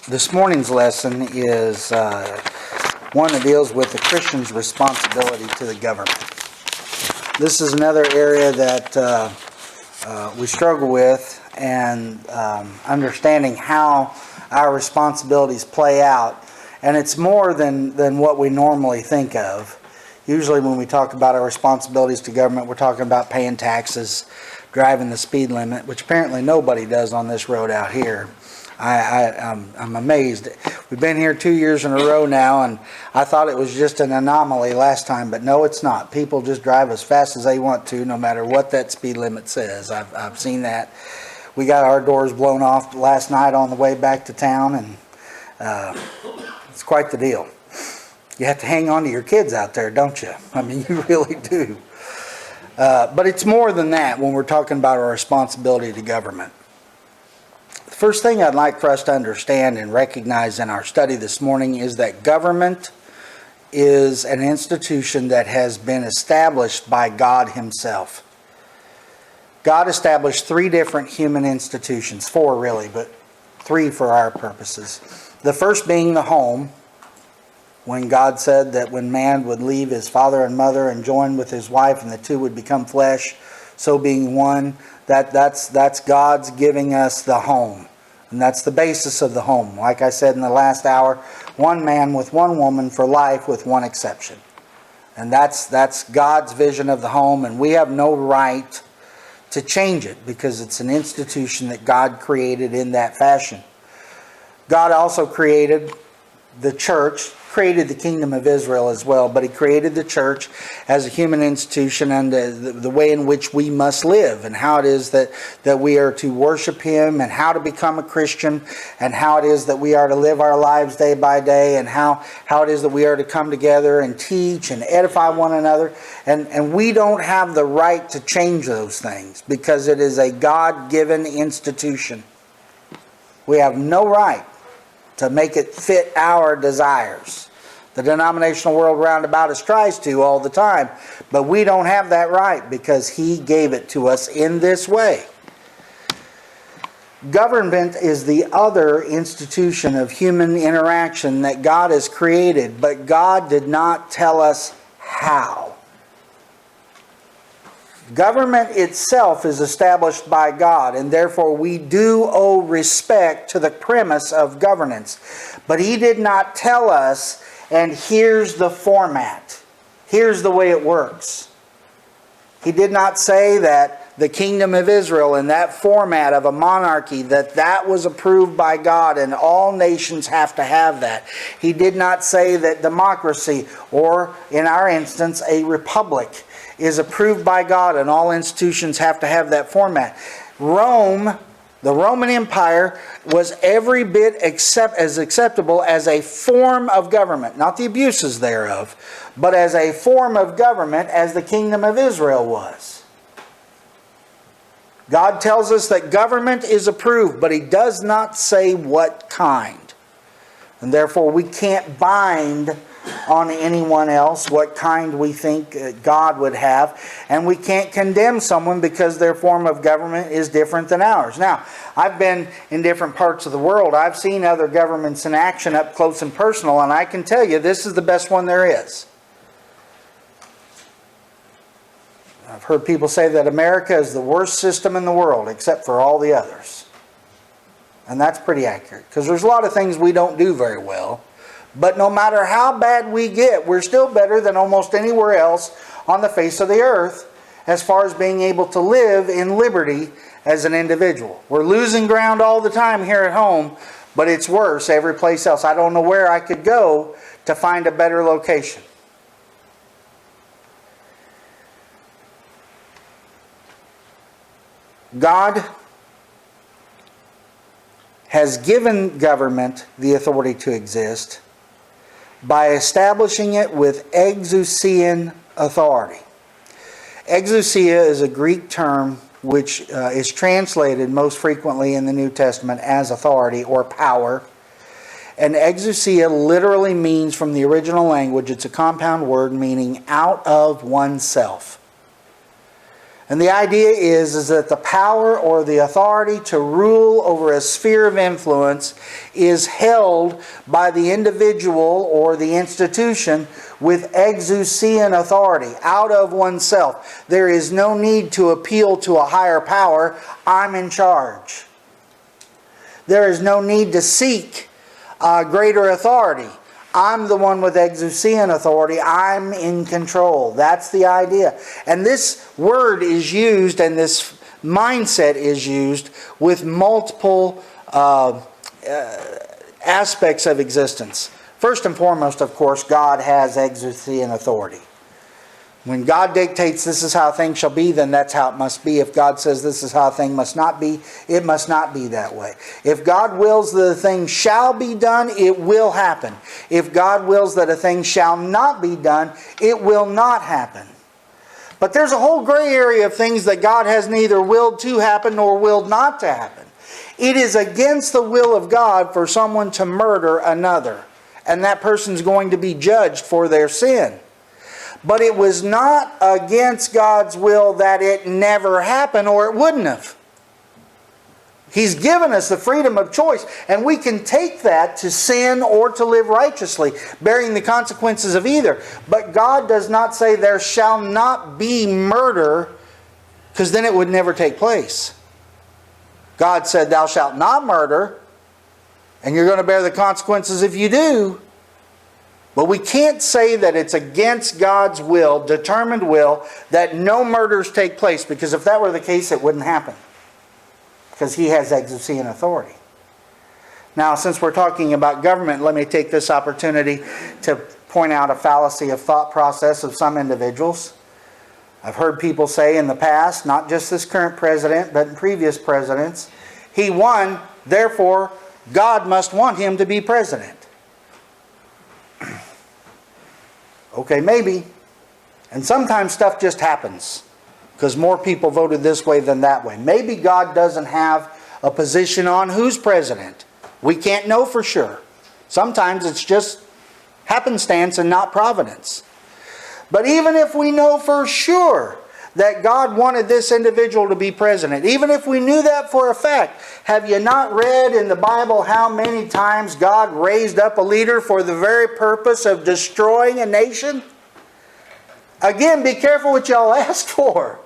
This morning's lesson is one that deals with the Christian's responsibility to the government. This is another area that we struggle with, and understanding how our responsibilities play out. And it's more than what we normally think of. Usually when we talk about our responsibilities to government, we're talking about paying taxes, driving the speed limit, which apparently nobody does on this road out here. I'm amazed. We've been here 2 years in a row now, and I thought it was just an anomaly last time, but no, it's not. People just drive as fast as they want to, no matter what that speed limit says. I've seen that. We got our doors blown off last night on the way back to town, and it's quite the deal. You have to hang on to your kids out there, don't you? I mean, you really do. But it's more than that when we're talking about our responsibility to government. The first thing I'd like for us to understand and recognize in our study this morning is that government is an institution that has been established by God Himself. God established 3 different human institutions, 4 really, but 3 for our purposes. The first being the home, when God said that when man would leave his father and mother and join with his wife and the two would become flesh, so being one, that's God's giving us the home. And that's the basis of the home. Like I said in the last hour, one man with one woman for life with one exception. And that's God's vision of the home, and we have no right to change it because it's an institution that God created in that fashion. God also created the church, created the kingdom of Israel as well, but He created the church as a human institution and the way in which we must live, and how it is that we are to worship Him, and how to become a Christian, and how it is that we are to live our lives day by day, and how it is that we are to come together and teach and edify one another. And we don't have the right to change those things because it is a God-given institution. We have no right to make it fit our desires. The denominational world round about us tries to all the time, but we don't have that right because He gave it to us in this way. Government is the other institution of human interaction that God has created, but God did not tell us how. Government itself is established by God, and therefore we do owe respect to the premise of governance. But He did not tell us, and here's the format. Here's the way it works. He did not say that the kingdom of Israel in that format of a monarchy, that was approved by God and all nations have to have that. He did not say that democracy, or in our instance, a republic, is approved by God and all institutions have to have that format. Rome, the Roman Empire, was every bit as acceptable as a form of government, not the abuses thereof, but as a form of government as the kingdom of Israel was. God tells us that government is approved, but He does not say what kind. And therefore we can't bind on anyone else what kind we think God would have, and we can't condemn someone because their form of government is different than ours. Now, I've been in different parts of the world. I've seen other governments in action up close and personal, and I can tell you this is the best one there is. I've heard people say that America is the worst system in the world except for all the others. And that's pretty accurate, because there's a lot of things we don't do very well. But no matter how bad we get, we're still better than almost anywhere else on the face of the earth as far as being able to live in liberty as an individual. We're losing ground all the time here at home, but it's worse every place else. I don't know where I could go to find a better location. God has given government the authority to exist by establishing it with exousian authority. Exousia is a Greek term which is translated most frequently in the New Testament as authority or power. And exousia literally means, from the original language, it's a compound word meaning out of oneself. And the idea is that the power or the authority to rule over a sphere of influence is held by the individual or the institution with exousian authority, out of oneself. There is no need to appeal to a higher power. I'm in charge. There is no need to seek greater authority. I'm the one with exousian authority. I'm in control. That's the idea. And this word is used, and this mindset is used with multiple aspects of existence. First and foremost, of course, God has exousian authority. When God dictates this is how things shall be, then that's how it must be. If God says this is how a thing must not be, it must not be that way. If God wills that a thing shall be done, it will happen. If God wills that a thing shall not be done, it will not happen. But there's a whole gray area of things that God has neither willed to happen nor willed not to happen. It is against the will of God for someone to murder another, and that person's going to be judged for their sin. But it was not against God's will that it never happened, or it wouldn't have. He's given us the freedom of choice, and we can take that to sin or to live righteously, bearing the consequences of either. But God does not say there shall not be murder, because then it would never take place. God said thou shalt not murder, and you're going to bear the consequences if you do. But we can't say that it's against God's will, determined will, that no murders take place, because if that were the case, it wouldn't happen. Because He has exousian authority. Now, since we're talking about government, let me take this opportunity to point out a fallacy of thought process of some individuals. I've heard people say in the past, not just this current president, but in previous presidents, he won, therefore God must want him to be president. Okay, maybe. And sometimes stuff just happens because more people voted this way than that way. Maybe God doesn't have a position on who's president. We can't know for sure. Sometimes it's just happenstance and not providence. But even if we know for sure that God wanted this individual to be president, even if we knew that for a fact, have you not read in the Bible how many times God raised up a leader for the very purpose of destroying a nation? Again, be careful what y'all ask for.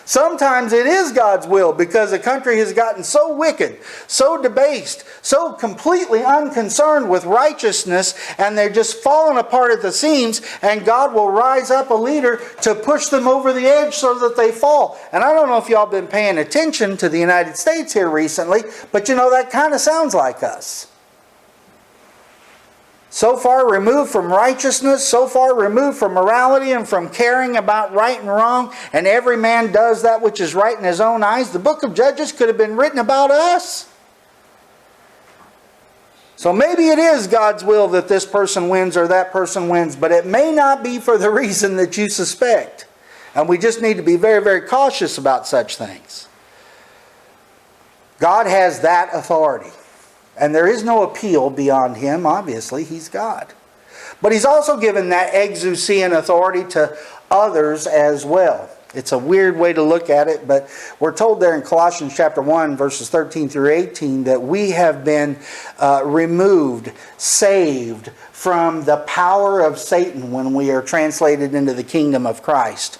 Sometimes it is God's will because the country has gotten so wicked, so debased, so completely unconcerned with righteousness, and they're just falling apart at the seams, and God will rise up a leader to push them over the edge so that they fall. And I don't know if y'all been paying attention to the United States here recently, but you know, that kind of sounds like us. So far removed from righteousness, so far removed from morality and from caring about right and wrong, and every man does that which is right in his own eyes. The book of Judges could have been written about us. So maybe it is God's will that this person wins or that person wins, but it may not be for the reason that you suspect. And we just need to be very, very cautious about such things. God has that authority. And there is no appeal beyond Him. Obviously, He's God. But He's also given that exousian authority to others as well. It's a weird way to look at it, but we're told there in Colossians chapter 1, verses 13 through 18, that we have been removed, saved from the power of Satan when we are translated into the kingdom of Christ.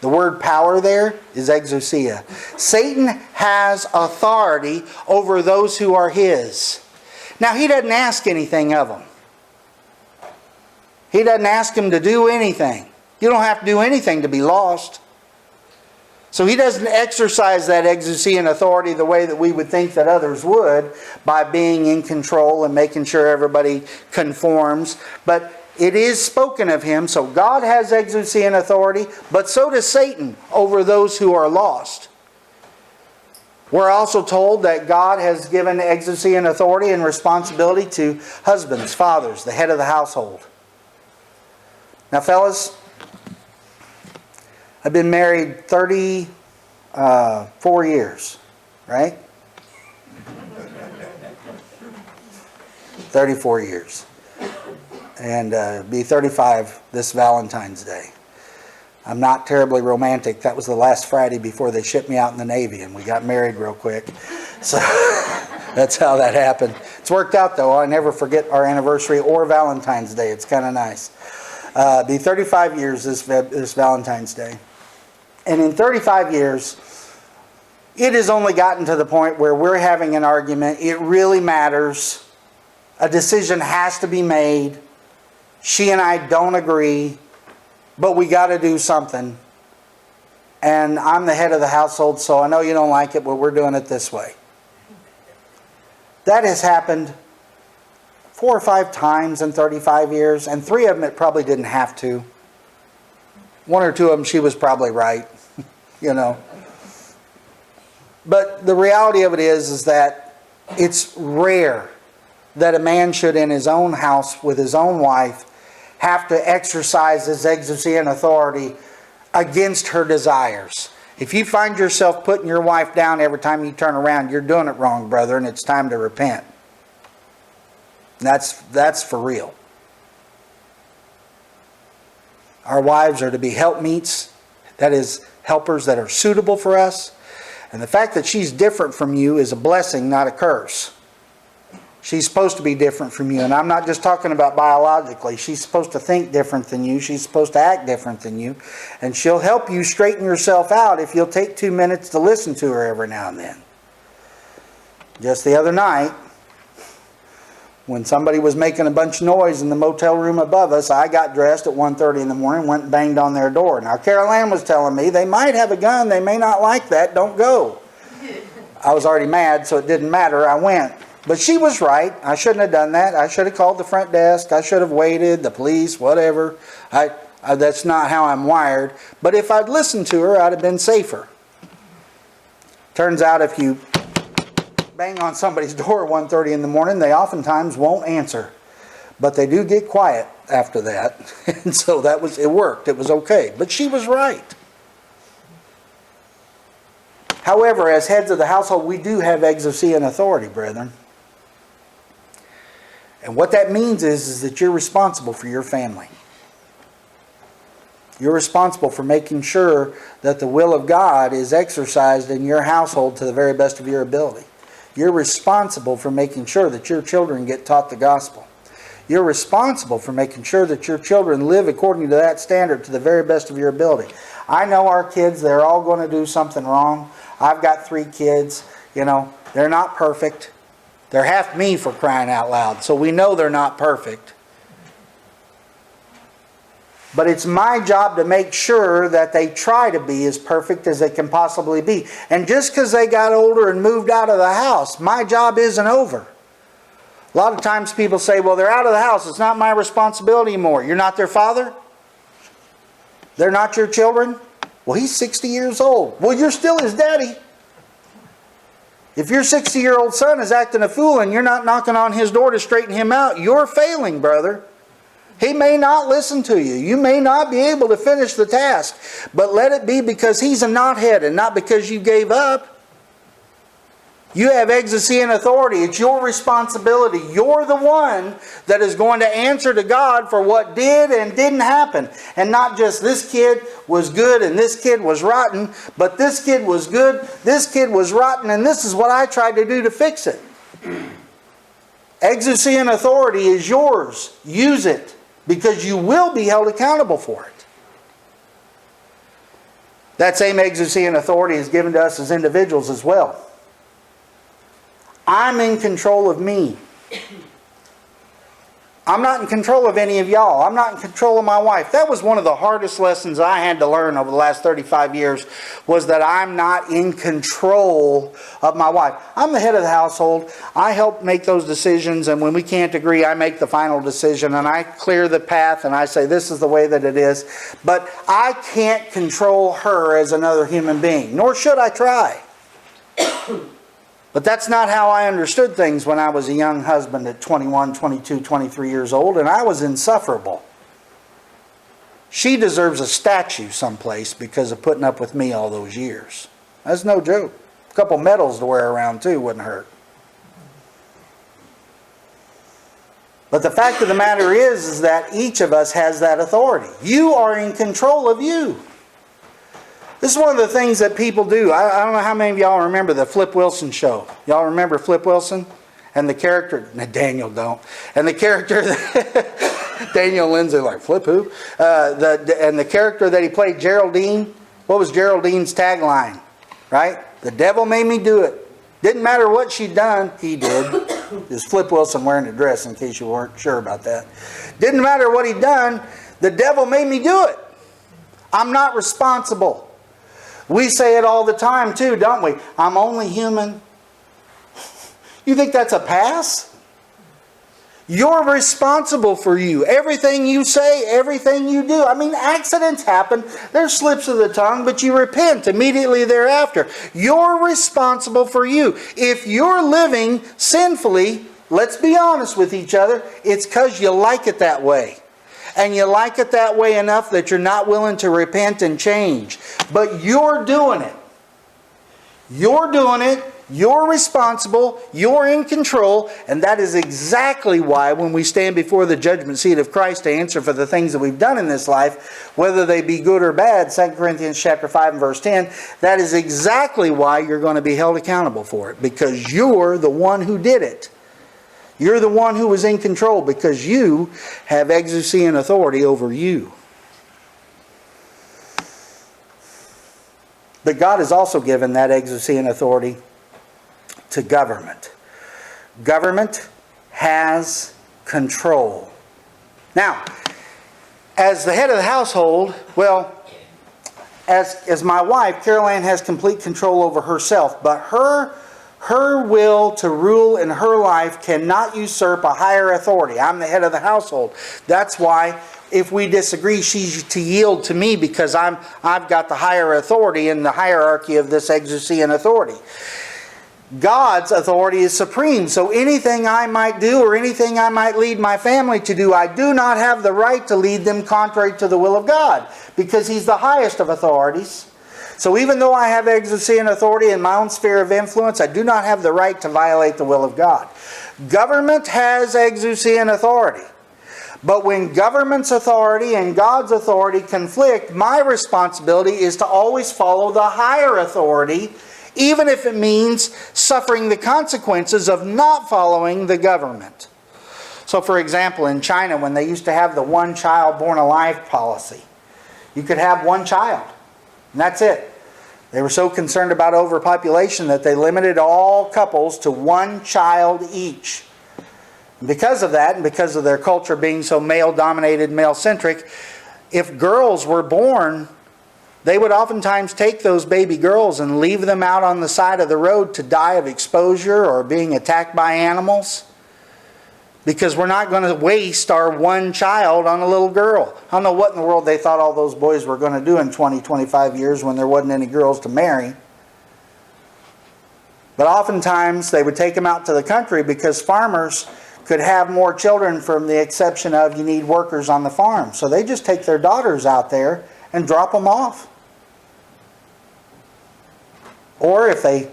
The word power there is exousia. Satan has authority over those who are his. Now, he doesn't ask anything of them. He doesn't ask them to do anything. You don't have to do anything to be lost. So he doesn't exercise that exousian authority the way that we would think that others would, by being in control and making sure everybody conforms. But it is spoken of him, so God has exousian authority, but so does Satan over those who are lost. We're also told that God has given exousian authority and responsibility to husbands, fathers, the head of the household. Now, fellas, I've been married 34 years, right? 34 years. And be 35 this Valentine's Day. I'm not terribly romantic. That was the last Friday before they shipped me out in the Navy, and we got married real quick. So that's how that happened. It's worked out, though. I never forget our anniversary or Valentine's Day. It's kind of nice. Be 35 years this Valentine's Day. And in 35 years, it has only gotten to the point where we're having an argument. It really matters. A decision has to be made. She and I don't agree, but we got to do something. And I'm the head of the household, so I know you don't like it, but we're doing it this way. That has happened 4 or 5 times in 35 years, and 3 of them it probably didn't have to. 1 or 2 of them she was probably right, you know. But the reality of it is that it's rare that a man should, in his own house with his own wife, have to exercise his exousia authority against her desires. If you find yourself putting your wife down every time you turn around, you're doing it wrong, brother, and it's time to repent. That's for real. Our wives are to be helpmeets, that is, helpers that are suitable for us. And the fact that she's different from you is a blessing, not a curse. She's supposed to be different from you. And I'm not just talking about biologically. She's supposed to think different than you. She's supposed to act different than you. And she'll help you straighten yourself out if you'll take 2 minutes to listen to her every now and then. Just the other night, when somebody was making a bunch of noise in the motel room above us, I got dressed at 1:30 in the morning, went and banged on their door. Now, Carol Ann was telling me, they might have a gun, they may not like that, don't go. I was already mad, so it didn't matter, I went. But she was right. I shouldn't have done that. I should have called the front desk. I should have waited, the police, whatever. That's not how I'm wired. But if I'd listened to her, I'd have been safer. Turns out if you bang on somebody's door at 1:30 in the morning, they oftentimes won't answer. But they do get quiet after that. And so it worked. It was okay. But she was right. However, as heads of the household, we do have exousia and authority, brethren. And what that means is that you're responsible for your family. You're responsible for making sure that the will of God is exercised in your household to the very best of your ability. You're responsible for making sure that your children get taught the gospel. You're responsible for making sure that your children live according to that standard to the very best of your ability. I know our kids, they're all going to do something wrong. I've got 3 kids. You know, they're not perfect. They're half me, for crying out loud. So we know they're not perfect. But it's my job to make sure that they try to be as perfect as they can possibly be. And just because they got older and moved out of the house, my job isn't over. A lot of times people say, well, they're out of the house. It's not my responsibility anymore. You're not their father? They're not your children? Well, he's 60 years old. Well, you're still his daddy. If your 60-year-old son is acting a fool and you're not knocking on his door to straighten him out, you're failing, brother. He may not listen to you. You may not be able to finish the task. But let it be because he's a knothead and not because you gave up. You have exousia and authority. It's your responsibility. You're the one that is going to answer to God for what did and didn't happen. And not just this kid was good and this kid was rotten, but this kid was good, this kid was rotten, and this is what I tried to do to fix it. Exousia and authority is yours. Use it, because you will be held accountable for it. That same exousia and authority is given to us as individuals as well. I'm in control of me. I'm not in control of any of y'all. I'm not in control of my wife. That was one of the hardest lessons I had to learn over the last 35 years, was that I'm not in control of my wife. I'm the head of the household. I help make those decisions, and when we can't agree, I make the final decision, and I clear the path, and I say this is the way that it is. But I can't control her as another human being, nor should I try. But that's not how I understood things when I was a young husband at 21, 22, 23 years old, and I was insufferable. She deserves a statue someplace because of putting up with me all those years. That's no joke. A couple medals to wear around too wouldn't hurt. But the fact of the matter is that each of us has that authority. You are in control of you. This is one of the things that people do. I don't know how many of y'all remember the Flip Wilson show. Y'all remember Flip Wilson? And the character, Daniel don't. And the character, Daniel Lindsay, like, Flip who? And the character that he played, Geraldine, what was Geraldine's tagline? Right? The devil made me do it. Didn't matter what she'd done, he did. Is Flip Wilson wearing a dress, in case you weren't sure about that. Didn't matter what he'd done, the devil made me do it. I'm not responsible. We say it all the time too, don't we? I'm only human. You think that's a pass? You're responsible for you. Everything you say, everything you do. I mean, accidents happen. There's slips of the tongue, but you repent immediately thereafter. You're responsible for you. If you're living sinfully, let's be honest with each other, it's because you like it that way. And you like it that way enough that you're not willing to repent and change. But you're doing it. You're doing it. You're responsible. You're in control. And that is exactly why when we stand before the judgment seat of Christ to answer for the things that we've done in this life, whether they be good or bad, 2 Corinthians chapter 5 and verse 10, that is exactly why you're going to be held accountable for it. Because you're the one who did it. You're the one who was in control because you have exousia and authority over you. But God has also given that exousia and authority to government. Government has control. Now, as the head of the household, well, as my wife, Carol Ann has complete control over herself, but her will to rule in her life cannot usurp a higher authority. I'm the head of the household. That's why if we disagree, she's to yield to me because I've got the higher authority in the hierarchy of this exousia and authority. God's authority is supreme. So anything I might do or anything I might lead my family to do, I do not have the right to lead them contrary to the will of God because He's the highest of authorities. So even though I have exousia and authority in my own sphere of influence, I do not have the right to violate the will of God. Government has exousia and authority. But when government's authority and God's authority conflict, my responsibility is to always follow the higher authority, even if it means suffering the consequences of not following the government. So for example, in China, when they used to have the one child born alive policy, you could have one child, and that's it. They were so concerned about overpopulation that they limited all couples to one child each. And because of that, and because of their culture being so male-dominated, male-centric, if girls were born, they would oftentimes take those baby girls and leave them out on the side of the road to die of exposure or being attacked by animals. Because we're not going to waste our one child on a little girl. I don't know what in the world they thought all those boys were going to do in 20, 25 years when there wasn't any girls to marry. But oftentimes they would take them out to the country because farmers could have more children from the exception of you need workers on the farm. So they just take their daughters out there and drop them off. Or if they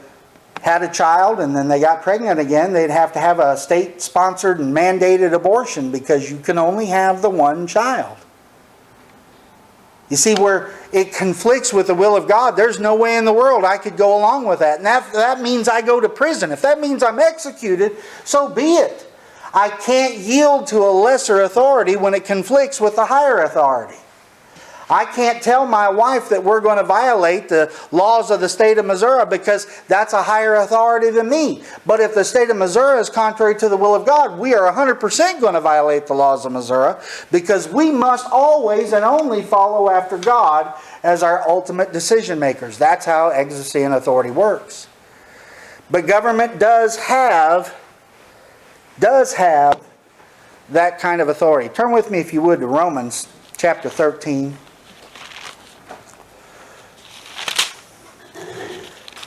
had a child and then they got pregnant again, they'd have to have a state-sponsored and mandated abortion because you can only have the one child. You see where it conflicts with the will of God. There's no way in the world I could go along with that. And that means I go to prison. If that means I'm executed, so be it. I can't yield to a lesser authority when it conflicts with the higher authority. I can't tell my wife that we're going to violate the laws of the state of Missouri because that's a higher authority than me. But if the state of Missouri is contrary to the will of God, we are 100% going to violate the laws of Missouri because we must always and only follow after God as our ultimate decision makers. That's how exousia and authority works. But government does have that kind of authority. Turn with me, if you would, to Romans chapter 13.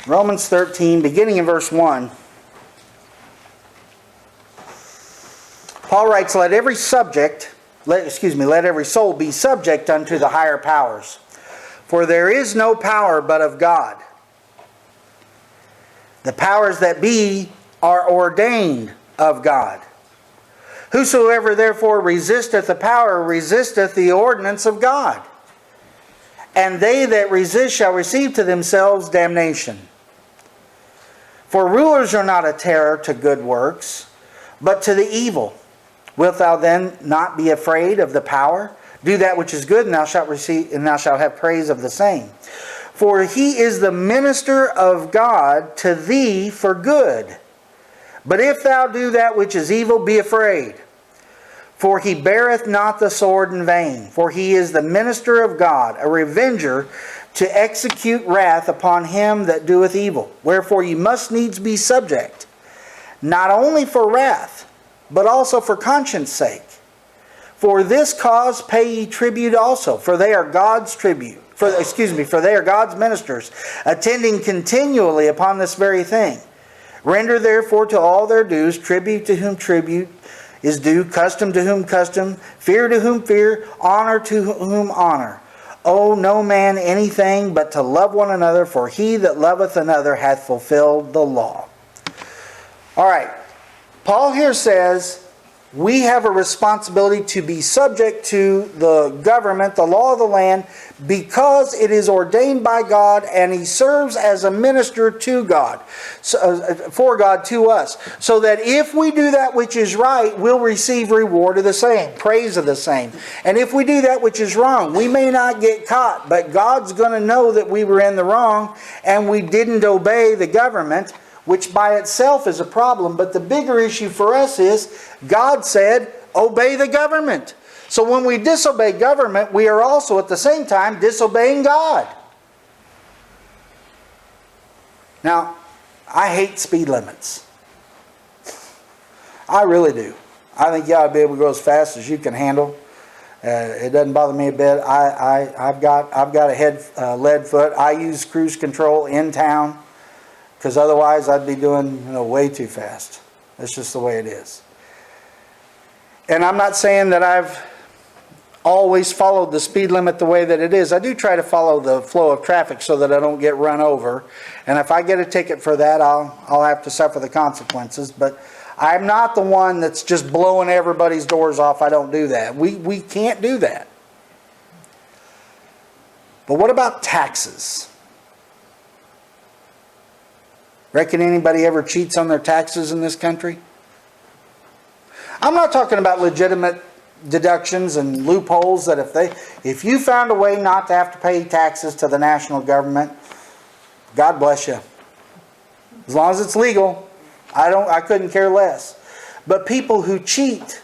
Romans 13, beginning in verse 1. Paul writes, let every soul be subject unto the higher powers. For there is no power but of God. The powers that be are ordained of God. Whosoever therefore resisteth the power resisteth the ordinance of God. and they that resist shall receive to themselves damnation. For rulers are not a terror to good works, but to the evil. Wilt thou then not be afraid of the power? Do that which is good, and thou shalt receive, and thou shalt have praise of the same. For he is the minister of God to thee for good. But if thou do that which is evil, be afraid. For he beareth not the sword in vain. For he is the minister of God, a revenger, to execute wrath upon him that doeth evil. Wherefore ye must needs be subject, not only for wrath, but also for conscience sake. For this cause pay ye tribute also, for they are God's tribute. For they are God's ministers, attending continually upon this very thing. Render therefore to all their dues, tribute to whom tribute is due, custom to whom custom, fear to whom fear, honor to whom honor. Owe no man anything but to love one another, for he that loveth another hath fulfilled the law. All right. Paul here says we have a responsibility to be subject to the government, the law of the land, because it is ordained by God and he serves as a minister to God, for God to us. So that if we do that which is right, we'll receive reward of the same, praise of the same. And if we do that which is wrong, we may not get caught, but God's going to know that we were in the wrong and we didn't obey the government, which by itself is a problem. But the bigger issue for us is God said, obey the government. So when we disobey government, we are also at the same time disobeying God. Now, I hate speed limits. I really do. I think you ought to be able to go as fast as you can handle. It doesn't bother me a bit. I've got a lead foot. I use cruise control in town, because otherwise I'd be doing way too fast. That's just the way it is. And I'm not saying that I've always followed the speed limit the way that it is. I do try to follow the flow of traffic so that I don't get run over. And if I get a ticket for that, I'll have to suffer the consequences. But I'm not the one that's just blowing everybody's doors off. I don't do that. We can't do that. But what about taxes? Reckon anybody ever cheats on their taxes in this country? I'm not talking about legitimate deductions and loopholes that if you found a way not to have to pay taxes to the national government, God bless you. As long as it's legal, I couldn't care less. But people who cheat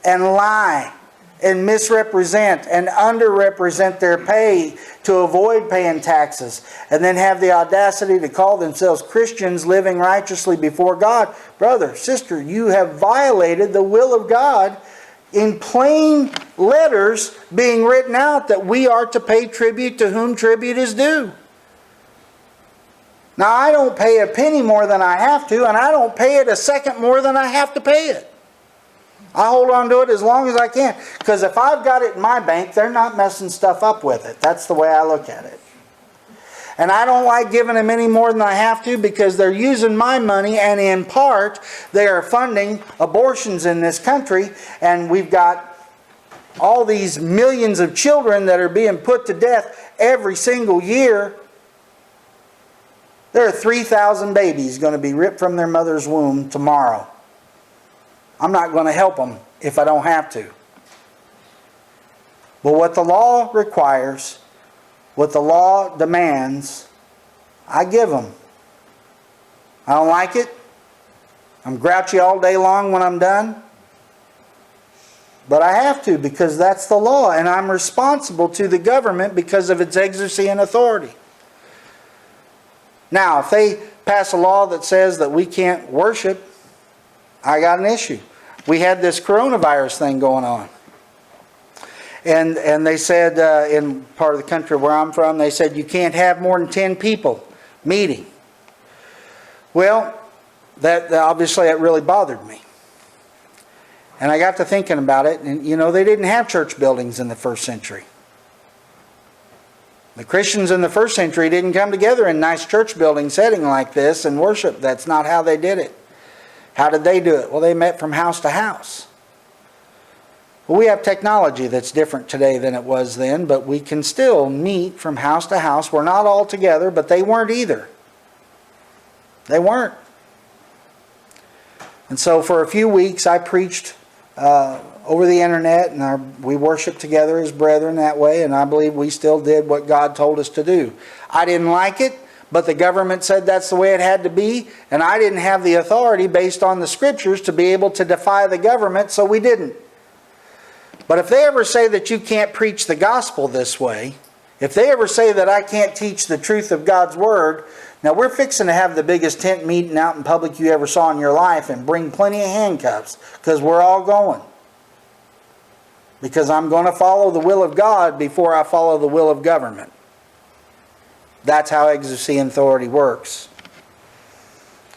and lie and misrepresent and underrepresent their pay to avoid paying taxes, and then have the audacity to call themselves Christians living righteously before God, brother, sister, you have violated the will of God in plain letters being written out that we are to pay tribute to whom tribute is due. Now, I don't pay a penny more than I have to, and I don't pay it a second more than I have to pay it. I hold on to it as long as I can, because if I've got it in my bank, they're not messing stuff up with it. That's the way I look at it. And I don't like giving them any more than I have to, because they're using my money, and in part they are funding abortions in this country, and we've got all these millions of children that are being put to death every single year. There are 3,000 babies going to be ripped from their mother's womb tomorrow. I'm not going to help them if I don't have to. But what the law requires, what the law demands, I give them. I don't like it. I'm grouchy all day long when I'm done. But I have to, because that's the law, and I'm responsible to the government because of its exercise and authority. Now, if they pass a law that says that we can't worship, I got an issue. We had this coronavirus thing going on. And they said, in part of the country where I'm from, they said you can't have more than 10 people meeting. Well, that obviously that really bothered me. And I got to thinking about it, and they didn't have church buildings in the first century. The Christians in the first century didn't come together in nice church building setting like this and worship. That's not how they did it. How did they do it? Well, they met from house to house. Well, we have technology that's different today than it was then, but we can still meet from house to house. We're not all together, but they weren't either. They weren't. And so for a few weeks I preached over the internet, and we worshiped together as brethren that way, and I believe we still did what God told us to do. I didn't like it, but the government said that's the way it had to be, and I didn't have the authority based on the Scriptures to be able to defy the government, so we didn't. But if they ever say that you can't preach the gospel this way, if they ever say that I can't teach the truth of God's Word, now we're fixing to have the biggest tent meeting out in public you ever saw in your life and bring plenty of handcuffs, because we're all going. Because I'm going to follow the will of God before I follow the will of government. That's how exousia authority works.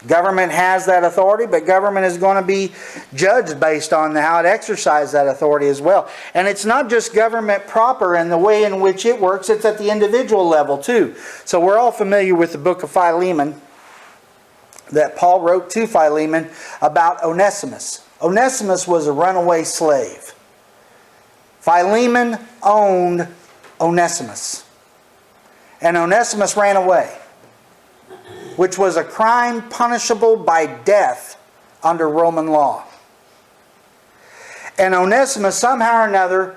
Government has that authority, but government is going to be judged based on how it exercises that authority as well. And it's not just government proper and the way in which it works, it's at the individual level too. So we're all familiar with the book of Philemon that Paul wrote to Philemon about Onesimus. Onesimus was a runaway slave. Philemon owned Onesimus. And Onesimus ran away, which was a crime punishable by death under Roman law. And Onesimus somehow or another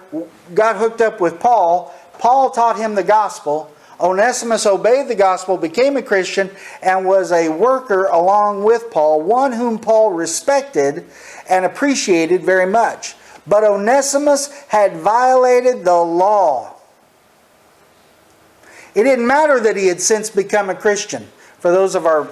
got hooked up with Paul. Paul taught him the gospel. Onesimus obeyed the gospel, became a Christian, and was a worker along with Paul, one whom Paul respected and appreciated very much. But Onesimus had violated the law. It didn't matter that he had since become a Christian. For those of our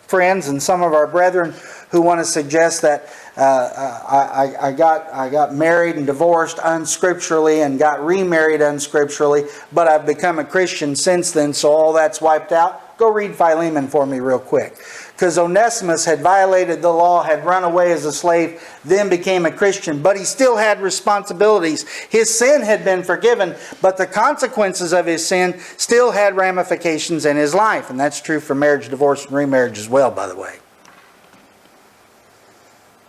friends and some of our brethren who want to suggest that I got married and divorced unscripturally and got remarried unscripturally, but I've become a Christian since then, so all that's wiped out, go read Philemon for me real quick. Because Onesimus had violated the law, had run away as a slave, then became a Christian, but he still had responsibilities. His sin had been forgiven, but the consequences of his sin still had ramifications in his life. And that's true for marriage, divorce, and remarriage as well, by the way.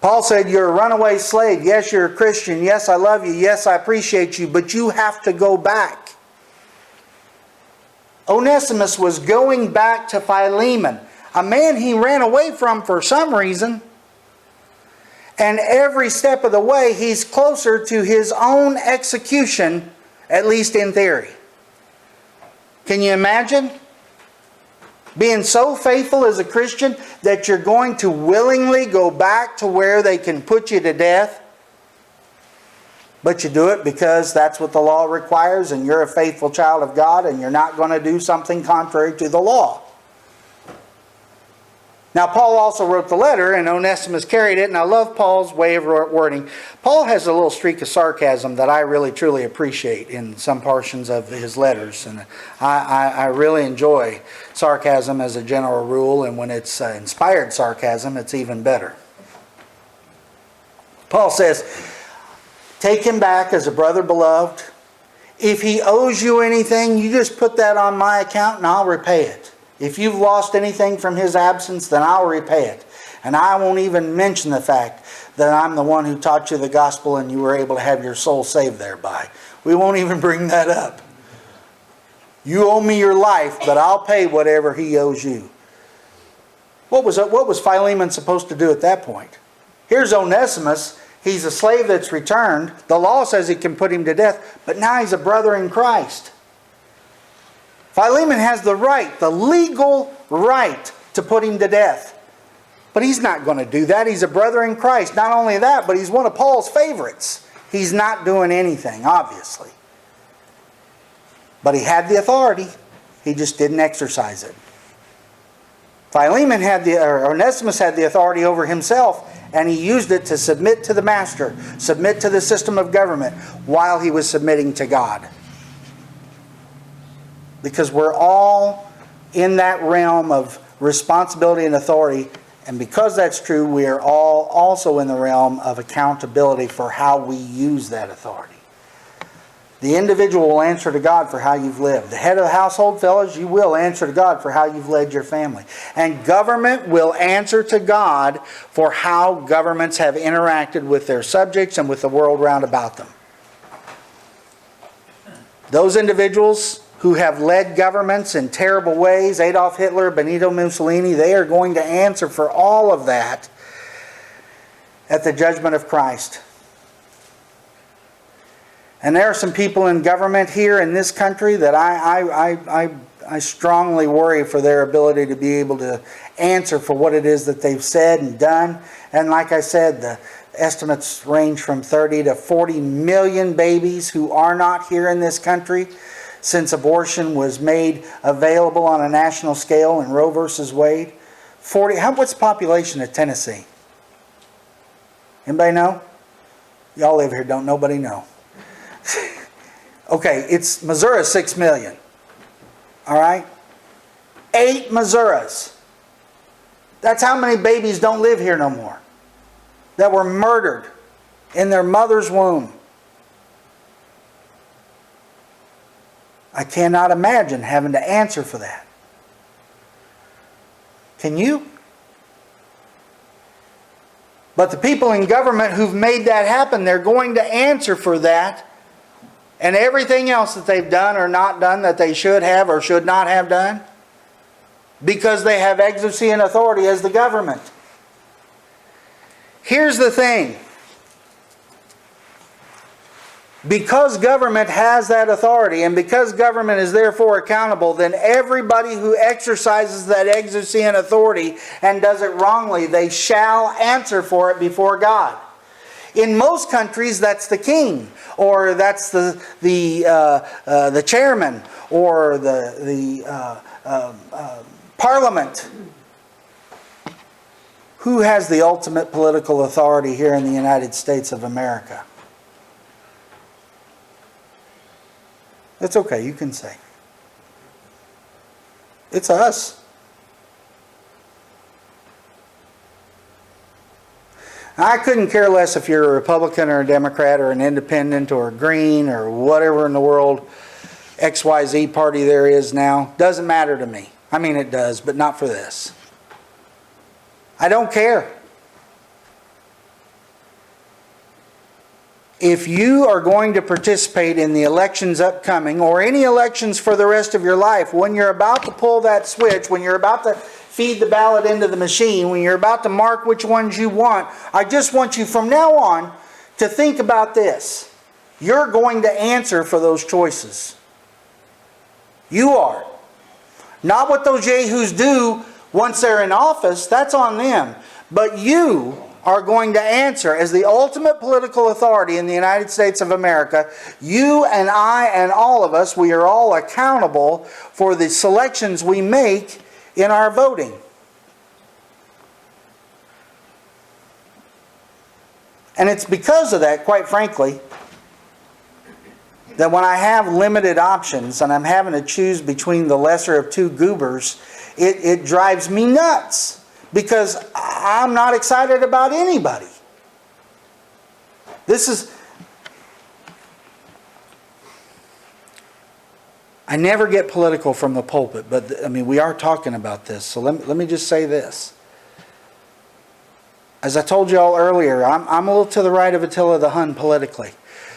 Paul said, you're a runaway slave. Yes, you're a Christian. Yes, I love you. Yes, I appreciate you. But you have to go back. Onesimus was going back to Philemon, a man he ran away from for some reason. And every step of the way, he's closer to his own execution, at least in theory. Can you imagine? Being so faithful as a Christian that you're going to willingly go back to where they can put you to death. But you do it because that's what the law requires and you're a faithful child of God and you're not going to do something contrary to the law. Now, Paul also wrote the letter, and Onesimus carried it, and I love Paul's way of wording. Paul has a little streak of sarcasm that I really, truly appreciate in some portions of his letters. And I really enjoy sarcasm as a general rule, and when it's inspired sarcasm, it's even better. Paul says, take him back as a brother beloved. If he owes you anything, you just put that on my account, and I'll repay it. If you've lost anything from his absence, then I'll repay it. And I won't even mention the fact that I'm the one who taught you the gospel and you were able to have your soul saved thereby. We won't even bring that up. You owe me your life, but I'll pay whatever he owes you. What was Philemon supposed to do at that point? Here's Onesimus. He's a slave that's returned. The law says he can put him to death, but now he's a brother in Christ. Philemon has the right, the legal right, to put him to death. But he's not going to do that. He's a brother in Christ. Not only that, but he's one of Paul's favorites. He's not doing anything, obviously. But he had the authority. He just didn't exercise it. Onesimus had the authority over himself, and he used it to submit to the master, submit to the system of government, while he was submitting to God. Because we're all in that realm of responsibility and authority. And because that's true, we are all also in the realm of accountability for how we use that authority. The individual will answer to God for how you've lived. The head of the household, fellas, you will answer to God for how you've led your family. And government will answer to God for how governments have interacted with their subjects and with the world round about them. Those individuals who have led governments in terrible ways, Adolf Hitler, Benito Mussolini, they are going to answer for all of that at the judgment of Christ. And there are some people in government here in this country that I strongly worry for their ability to be able to answer for what it is that they've said and done. And like I said, the estimates range from 30 to 40 million babies who are not here in this country since abortion was made available on a national scale in Roe versus Wade. What's the population of Tennessee? Anybody know? Y'all live here, don't nobody know. Okay, it's Missouri, 6 million. All right? 8 Missouris. That's how many babies don't live here no more. That were murdered in their mother's womb. I cannot imagine having to answer for that. Can you? But the people in government who've made that happen, they're going to answer for that and everything else that they've done or not done that they should have or should not have done, because they have exousia authority as the government. Here's the thing. Because government has that authority and because government is therefore accountable, then everybody who exercises that exousia authority and does it wrongly, they shall answer for it before God. In most countries, that's the king, or that's the chairman, or the parliament. Who has the ultimate political authority here in the United States of America? It's okay, you can say. It's us. I couldn't care less if you're a Republican or a Democrat or an independent or a Green or whatever in the world XYZ party there is now. Doesn't matter to me. I mean, it does, but not for this. I don't care. If you are going to participate in the elections upcoming, or any elections for the rest of your life, when you're about to pull that switch, when you're about to feed the ballot into the machine, when you're about to mark which ones you want, I just want you from now on to think about this. You're going to answer for those choices. You are. Not what those yahoos do once they're in office, that's on them. But you are going to answer as the ultimate political authority in the United States of America. You and I and all of us, we are all accountable for the selections we make in our voting. And it's because of that, quite frankly, that when I have limited options and I'm having to choose between the lesser of two goobers, it drives me nuts. Because I'm not excited about anybody. I never get political from the pulpit, but I mean, we are talking about this. So let me just say this. As I told you all earlier, I'm a little to the right of Attila the Hun politically.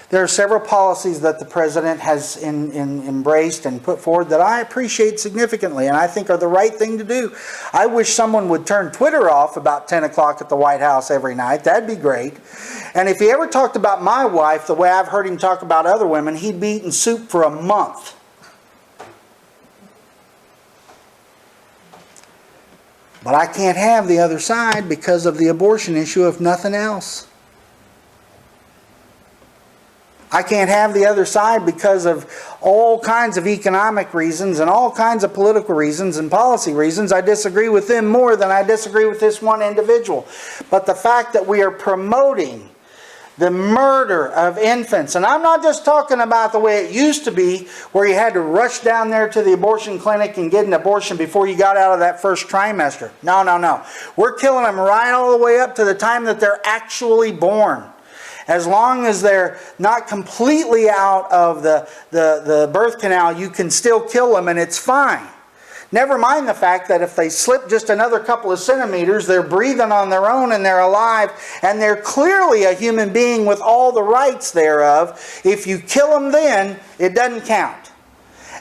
There are several policies that the president has embraced and put forward that I appreciate significantly and I think are the right thing to do. I wish someone would turn Twitter off about 10 o'clock at the White House every night. That'd be great. And if he ever talked about my wife the way I've heard him talk about other women, he'd be eating soup for a month. But I can't have the other side because of the abortion issue, if nothing else. I can't have the other side because of all kinds of economic reasons and all kinds of political reasons and policy reasons. I disagree with them more than I disagree with this one individual. But the fact that we are promoting the murder of infants, and I'm not just talking about the way it used to be, where you had to rush down there to the abortion clinic and get an abortion before you got out of that first trimester. No. We're killing them right all the way up to the time that they're actually born. As long as they're not completely out of the birth canal, you can still kill them and it's fine. Never mind the fact that if they slip just another couple of centimeters, they're breathing on their own and they're alive and they're clearly a human being with all the rights thereof. If you kill them then, it doesn't count.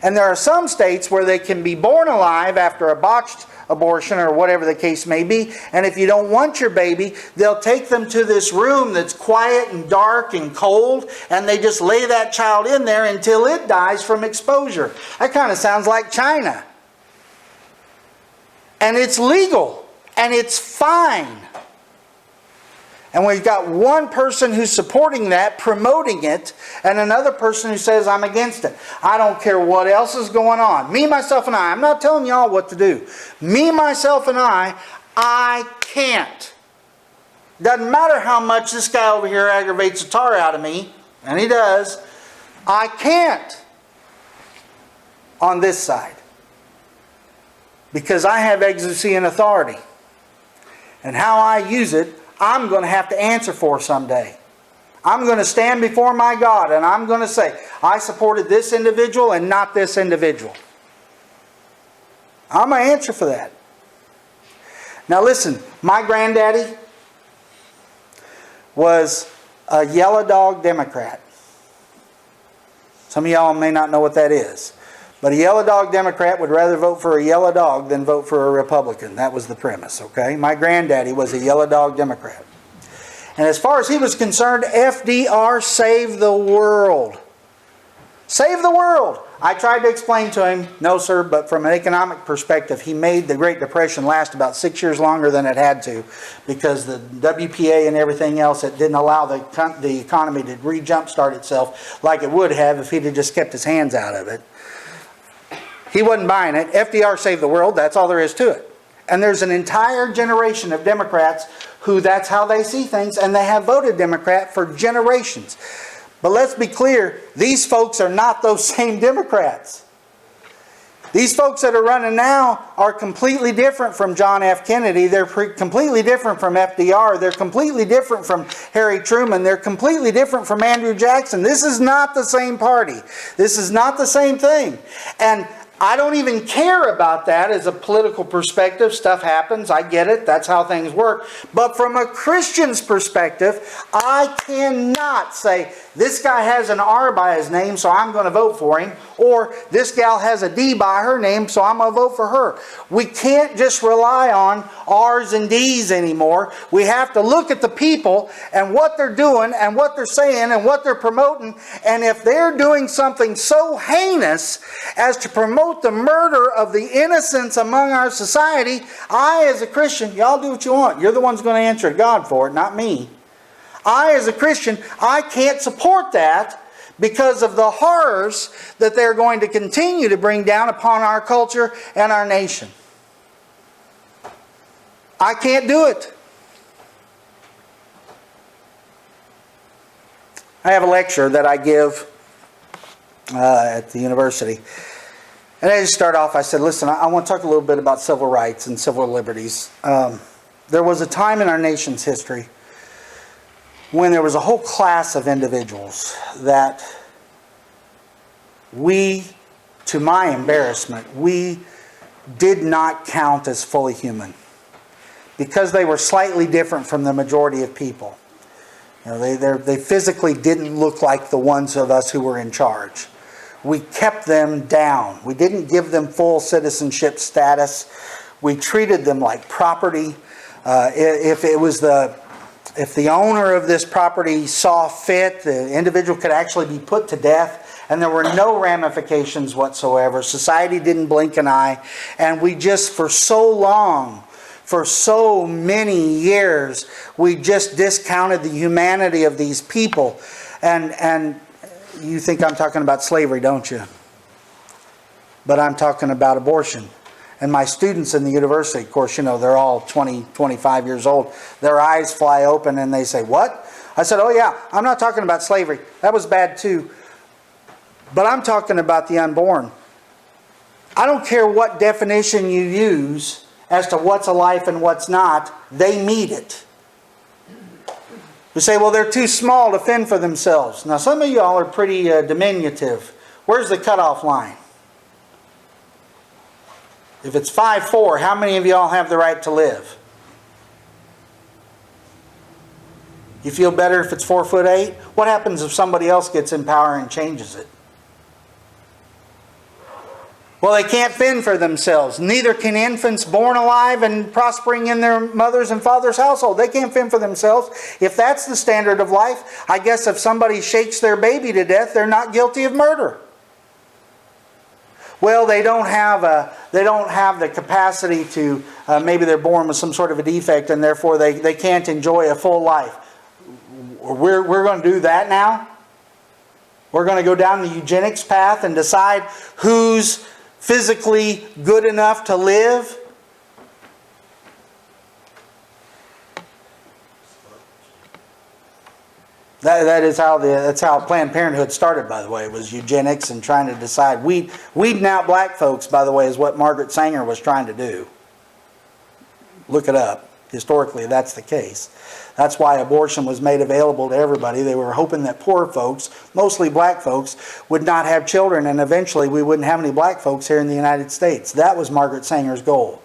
And there are some states where they can be born alive after a botched abortion or whatever the case may be. And if you don't want your baby, they'll take them to this room that's quiet and dark and cold, and they just lay that child in there until it dies from exposure. That kind of sounds like China. And it's legal. And it's fine. And we've got one person who's supporting that, promoting it, and another person who says, I'm against it. I don't care what else is going on. Me, myself, and I. I'm not telling y'all what to do. Me, myself, and I can't. Doesn't matter how much this guy over here aggravates the tar out of me, and he does. I can't on this side. Because I have exousia and authority. And how I use it, I'm going to have to answer for someday. I'm going to stand before my God and I'm going to say, I supported this individual and not this individual. I'm going to answer for that. Now listen, my granddaddy was a yellow dog Democrat. Some of y'all may not know what that is. But a yellow dog Democrat would rather vote for a yellow dog than vote for a Republican. That was the premise, okay? My granddaddy was a yellow dog Democrat. And as far as he was concerned, FDR saved the world. Saved the world! I tried to explain to him, no sir, but from an economic perspective, he made the Great Depression last about 6 years longer than it had to, because the WPA and everything else, it didn't allow the economy to re-jumpstart itself like it would have if he'd have just kept his hands out of it. He wasn't buying it. FDR saved the world. That's all there is to it. And there's an entire generation of Democrats who that's how they see things, and they have voted Democrat for generations. But let's be clear, these folks are not those same Democrats. These folks that are running now are completely different from John F. Kennedy. They're completely different from FDR. They're completely different from Harry Truman. They're completely different from Andrew Jackson. This is not the same party. This is not the same thing. And I don't even care about that as a political perspective. Stuff happens. I get it. That's how things work. But from a Christian's perspective, I cannot say, this guy has an R by his name, so I'm going to vote for him. Or this gal has a D by her name, so I'm going to vote for her. We can't just rely on R's and D's anymore. We have to look at the people and what they're doing and what they're saying and what they're promoting. And if they're doing something so heinous as to promote the murder of the innocents among our society, I as a Christian, y'all do what you want. You're the ones going to answer to God for it, not me. I as a Christian, I can't support that because of the horrors that they're going to continue to bring down upon our culture and our nation. I can't do it. I have a lecture that I give at the university. And I just start off, I said, listen, I want to talk a little bit about civil rights and civil liberties. There was a time in our nation's history when there was a whole class of individuals that we, to my embarrassment, we did not count as fully human because they were slightly different from the majority of people. You know, they physically didn't look like the ones of us who were in charge. We kept them down. We didn't give them full citizenship status. We treated them like property. If the owner of this property saw fit, the individual could actually be put to death, and there were no ramifications whatsoever. Society didn't blink an eye, and we just, for so long, for so many years, we just discounted the humanity of these people. And you think I'm talking about slavery, don't you? But I'm talking about abortion. And my students in the university, of course, you know, they're all 20, 25 years old. Their eyes fly open and they say, what? I said, oh yeah, I'm not talking about slavery. That was bad too. But I'm talking about the unborn. I don't care what definition you use as to what's a life and what's not. They meet it. We say, well, they're too small to fend for themselves. Now, some of y'all are pretty diminutive. Where's the cutoff line? If it's 5'4", how many of y'all have the right to live? You feel better if it's 4'8"? What happens if somebody else gets in power and changes it? Well, they can't fend for themselves. Neither can infants born alive and prospering in their mother's and father's household. They can't fend for themselves. If that's the standard of life, I guess if somebody shakes their baby to death, they're not guilty of murder. Well, they don't have the capacity to, maybe they're born with some sort of a defect and therefore they can't enjoy a full life. We're going to do that now? We're going to go down the eugenics path and decide who's physically good enough to live? That's how Planned Parenthood started, by the way. It was eugenics and trying to decide. Weeding out black folks, by the way, is what Margaret Sanger was trying to do. Look it up. Historically, that's the case. That's why abortion was made available to everybody. They were hoping that poor folks, mostly black folks, would not have children, and eventually we wouldn't have any black folks here in the United States. That was Margaret Sanger's goal.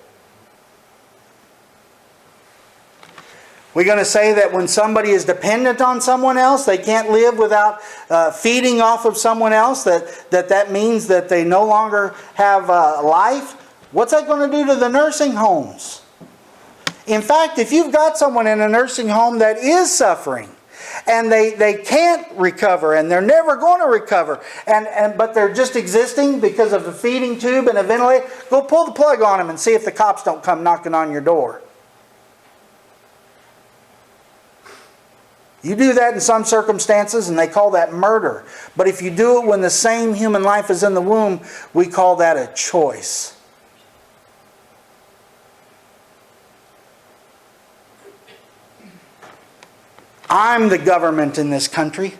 We're going to say that when somebody is dependent on someone else, they can't live without feeding off of someone else, that means that they no longer have life. What's that going to do to the nursing homes? In fact, if you've got someone in a nursing home that is suffering, and they can't recover, and they're never going to recover, but they're just existing because of a feeding tube and a ventilator, go pull the plug on them and see if the cops don't come knocking on your door. You do that in some circumstances, and they call that murder. But if you do it when the same human life is in the womb, we call that a choice. I'm the government in this country.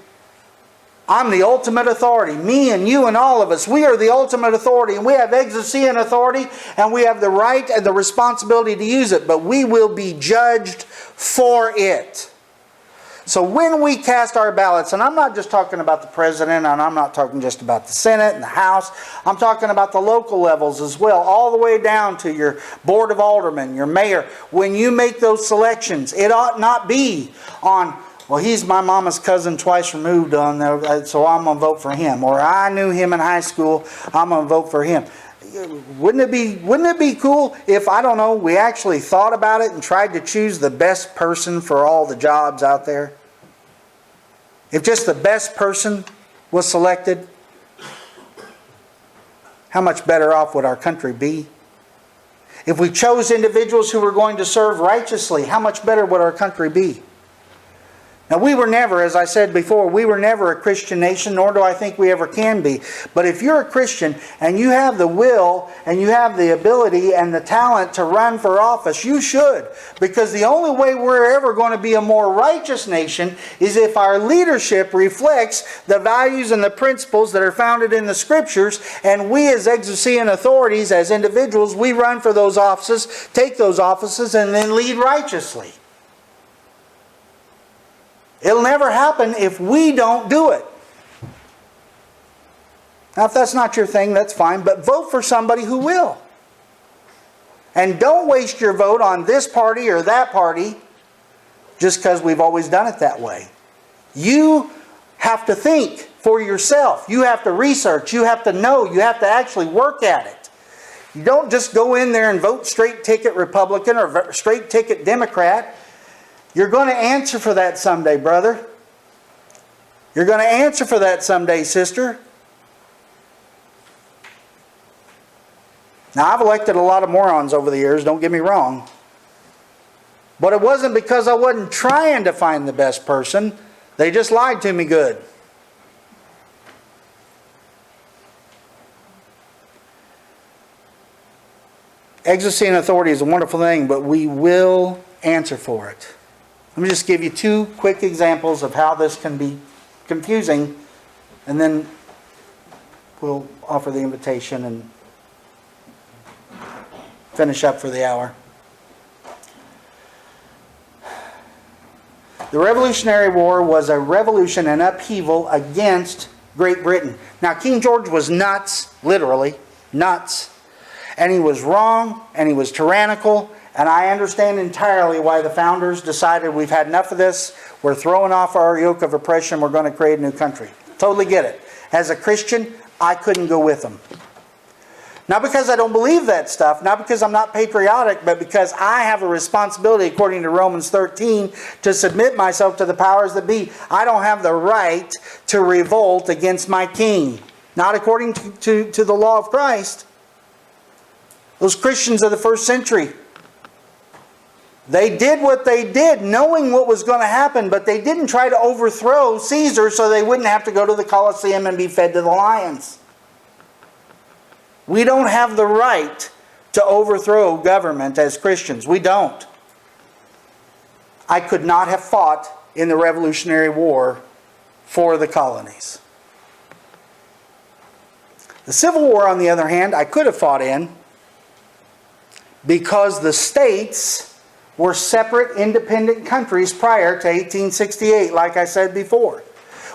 I'm the ultimate authority. Me and you and all of us, we are the ultimate authority. And we have exousian authority, and we have the right and the responsibility to use it. But we will be judged for it. So when we cast our ballots, and I'm not just talking about the president, and I'm not talking just about the Senate and the House, I'm talking about the local levels as well, all the way down to your Board of Aldermen, your mayor. When you make those selections, it ought not be on, well, he's my mama's cousin twice removed on there, so I'm going to vote for him. Or I knew him in high school, I'm going to vote for him. Wouldn't it be cool if, I don't know, we actually thought about it and tried to choose the best person for all the jobs out there? If just the best person was selected, how much better off would our country be? If we chose individuals who were going to serve righteously, how much better would our country be? Now, we were never, as I said before, we were never a Christian nation, nor do I think we ever can be. But if you're a Christian and you have the will and you have the ability and the talent to run for office, you should. Because the only way we're ever going to be a more righteous nation is if our leadership reflects the values and the principles that are founded in the Scriptures, and we as exousian authorities, as individuals, we run for those offices, take those offices, and then lead righteously. It'll never happen if we don't do it. Now, if that's not your thing, that's fine, but vote for somebody who will. And don't waste your vote on this party or that party just because we've always done it that way. You have to think for yourself. You have to research. You have to know. You have to actually work at it. You don't just go in there and vote straight ticket Republican or straight ticket Democrat. You're going to answer for that someday, brother. You're going to answer for that someday, sister. Now, I've elected a lot of morons over the years, don't get me wrong. But it wasn't because I wasn't trying to find the best person. They just lied to me good. Exousian authority is a wonderful thing, but we will answer for it. Let me just give you two quick examples of how this can be confusing, and then we'll offer the invitation and finish up for the hour. The Revolutionary War was a revolution, an upheaval against Great Britain. Now, King George was nuts, literally, nuts. And he was wrong, and he was tyrannical, and I understand entirely why the founders decided we've had enough of this, we're throwing off our yoke of oppression, we're going to create a new country. Totally get it. As a Christian, I couldn't go with them. Not because I don't believe that stuff, not because I'm not patriotic, but because I have a responsibility, according to Romans 13, to submit myself to the powers that be. I don't have the right to revolt against my king. Not according to the law of Christ. Those Christians of the first century, they did what they did knowing what was going to happen, but they didn't try to overthrow Caesar so they wouldn't have to go to the Colosseum and be fed to the lions. We don't have the right to overthrow government as Christians. We don't. I could not have fought in the Revolutionary War for the colonies. The Civil War, on the other hand, I could have fought in because the states were separate independent countries prior to 1868, like I said before.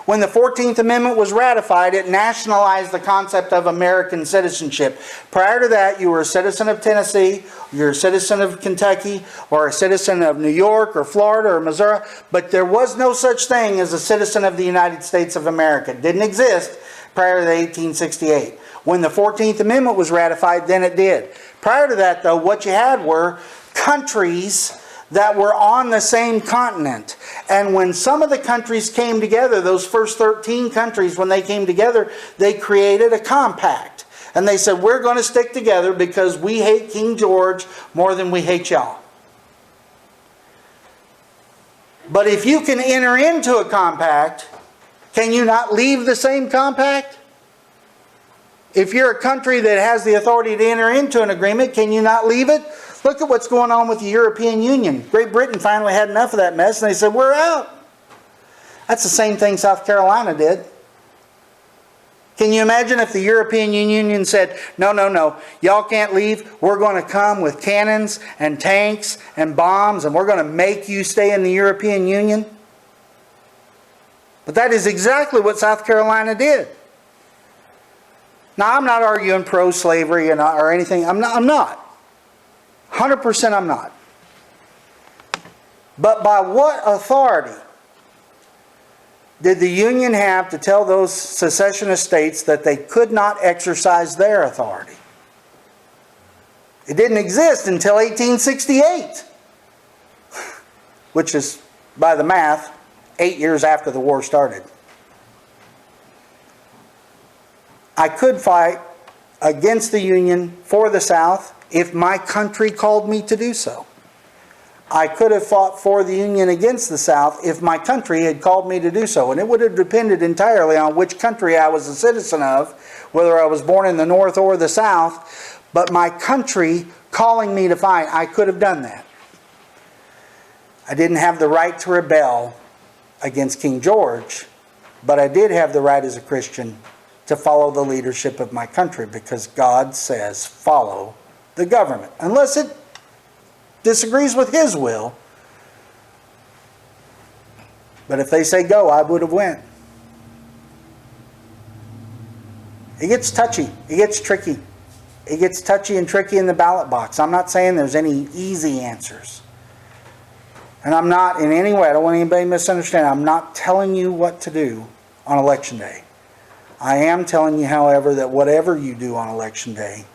When the 14th Amendment was ratified, it nationalized the concept of American citizenship. Prior to that, you were a citizen of Tennessee, you're a citizen of Kentucky, or a citizen of New York, or Florida, or Missouri, but there was no such thing as a citizen of the United States of America. It didn't exist prior to 1868. When the 14th Amendment was ratified, then it did. Prior to that, though, what you had were countries that were on the same continent. And when some of the countries came together, those first 13 countries, when they came together, they created a compact. And they said, we're going to stick together because we hate King George more than we hate y'all. But if you can enter into a compact, can you not leave the same compact? If you're a country that has the authority to enter into an agreement, can you not leave it? Look at what's going on with the European Union. Great Britain finally had enough of that mess and they said, we're out. That's the same thing South Carolina did. Can you imagine if the European Union said, no, y'all can't leave. We're going to come with cannons and tanks and bombs and we're going to make you stay in the European Union? But that is exactly what South Carolina did. Now, I'm not arguing pro-slavery or anything. I'm not. 100% I'm not. But by what authority did the Union have to tell those secessionist states that they could not exercise their authority? It didn't exist until 1868, which is, by the math, 8 years after the war started. I could fight against the Union for the South if my country called me to do so. I could have fought for the Union against the South if my country had called me to do so. And it would have depended entirely on which country I was a citizen of, whether I was born in the North or the South. But my country calling me to fight, I could have done that. I didn't have the right to rebel against King George, but I did have the right as a Christian to follow the leadership of my country because God says follow the government. Unless it disagrees with His will. But if they say go, I would have went. It gets touchy. It gets tricky. It gets touchy and tricky in the ballot box. I'm not saying there's any easy answers. And I'm not in any way, I don't want anybody to misunderstand, I'm not telling you what to do on Election Day. I am telling you, however, that whatever you do on Election Day,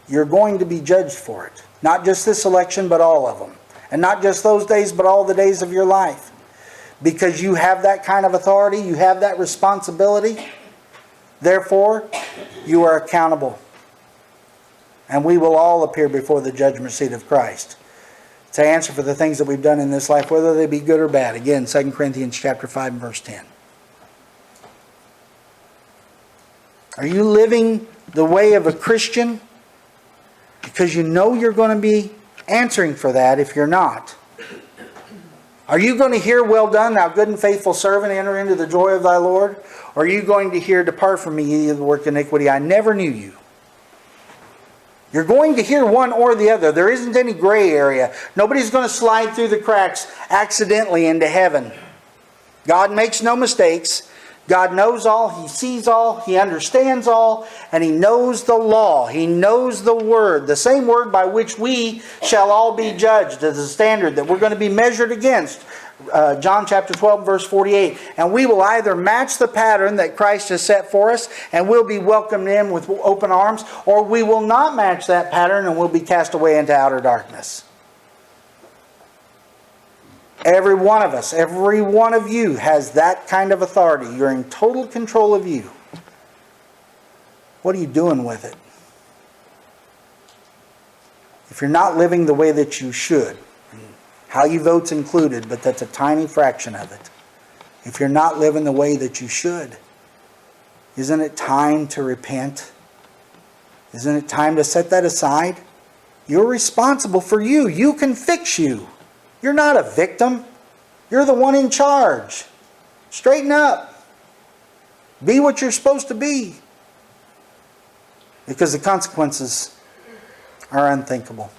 you're going to be judged for it. Not just this election, but all of them. And not just those days, but all the days of your life. Because you have that kind of authority, you have that responsibility. Therefore, you are accountable. And we will all appear before the judgment seat of Christ to answer for the things that we've done in this life, whether they be good or bad. Again, 2 Corinthians chapter 5 and verse 10. Are you living the way of a Christian? Because you know you're going to be answering for that if you're not. Are you going to hear, well done, thou good and faithful servant, enter into the joy of thy Lord? Or are you going to hear, depart from me, ye that work iniquity, I never knew you? You're going to hear one or the other. There isn't any gray area. Nobody's going to slide through the cracks accidentally into heaven God makes no mistakes. God knows all, He sees all, He understands all, and He knows the law. He knows the Word, the same Word by which we shall all be judged as a standard that we're going to be measured against. John chapter 12, verse 48. And we will either match the pattern that Christ has set for us, and we'll be welcomed in with open arms, or we will not match that pattern and we'll be cast away into outer darkness. Every one of us, every one of you has that kind of authority. You're in total control of you. What are you doing with it? If you're not living the way that you should, how you vote's included, but that's a tiny fraction of it. If you're not living the way that you should, isn't it time to repent? Isn't it time to set that aside? You're responsible for you. You can fix you. You're not a victim. You're the one in charge. Straighten up. Be what you're supposed to be. Because the consequences are unthinkable.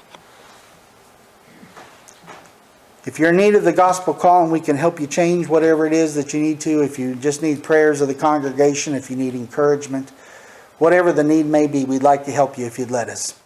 If you're in need of the gospel call and we can help you change whatever it is that you need to, if you just need prayers of the congregation, if you need encouragement, whatever the need may be, we'd like to help you if you'd let us.